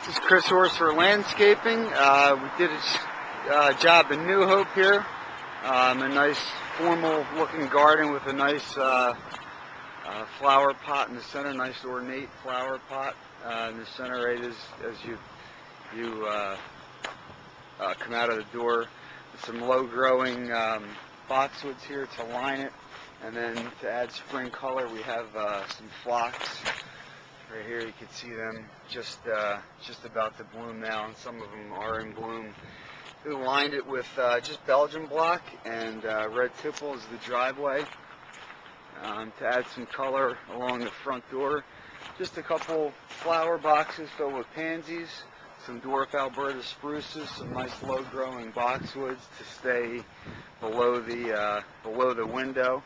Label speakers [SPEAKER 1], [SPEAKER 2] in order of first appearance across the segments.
[SPEAKER 1] This is Chris Orser Landscaping. We did a job in New Hope here. A nice formal looking garden with a nice flower pot in the center, nice ornate flower pot in the center right as you come out of the door. Some low growing boxwoods here to line it, and then to add spring color we have some phlox. Right here you can see them just about to bloom now, and some of them are in bloom. We lined it with just Belgian block and red tipple as the driveway to add some color along the front door. Just a couple flower boxes filled with pansies, some dwarf Alberta spruces, some nice low-growing boxwoods to stay below the window.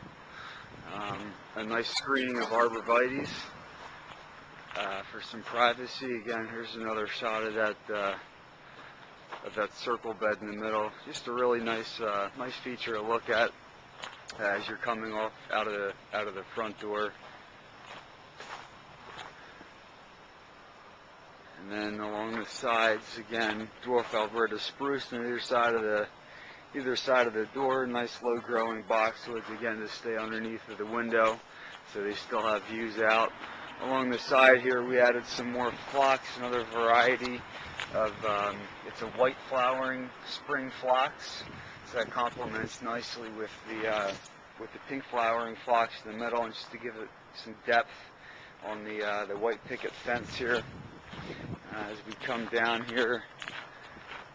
[SPEAKER 1] A nice screening of arborvitaes. For some privacy. Again, here's another shot of that circle bed in the middle. Just a really nice feature to look at as you're coming off out of the front door. And then along the sides, again, dwarf Alberta spruce on either side of the door. Nice low-growing boxwoods again to stay underneath of the window, so they still have views out. Along the side here we added some more phlox, another variety of, it's a white flowering spring phlox, so that complements nicely with the pink flowering phlox in the middle, and just to give it some depth on the white picket fence here. As we come down here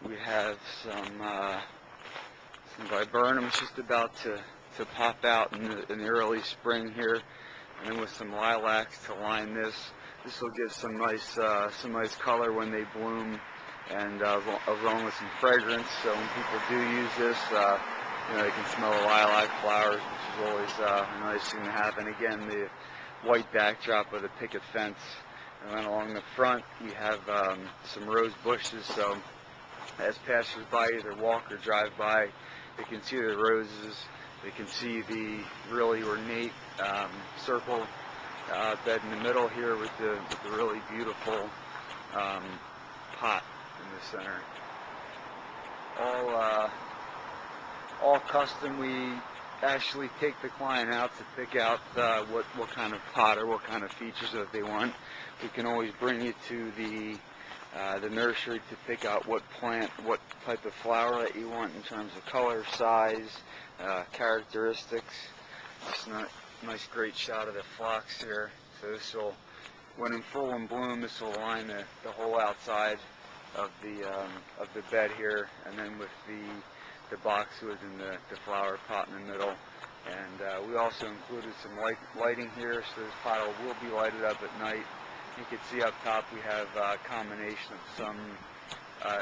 [SPEAKER 1] we have some viburnums just about to pop out in the early spring here. And then with some lilacs to line this. This will give some nice color when they bloom, and along with some fragrance. So when people do use this, they can smell the lilac flowers, which is always a nice thing to have. And again, the white backdrop of the picket fence. And then along the front, we have some rose bushes. So as passers-by either walk or drive by, they can see the roses. They can see the really ornate circle bed in the middle here with the really beautiful pot in the center. All custom. We actually take the client out to pick out what kind of pot or what kind of features that they want. We can always bring you to the nursery to pick out what plant, what type of flower that you want in terms of color, size, characteristics. It's a nice great shot of the phlox here. So this will, when in full in bloom, this will line the whole outside of the bed here, and then with the boxwood and the flower pot in the middle. And we also included some lighting here, so this pot will be lighted up at night. You can see up top we have a combination of some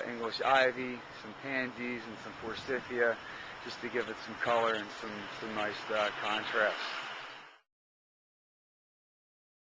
[SPEAKER 1] English ivy, some pansies, and some forsythia, just to give it some color and some nice contrast.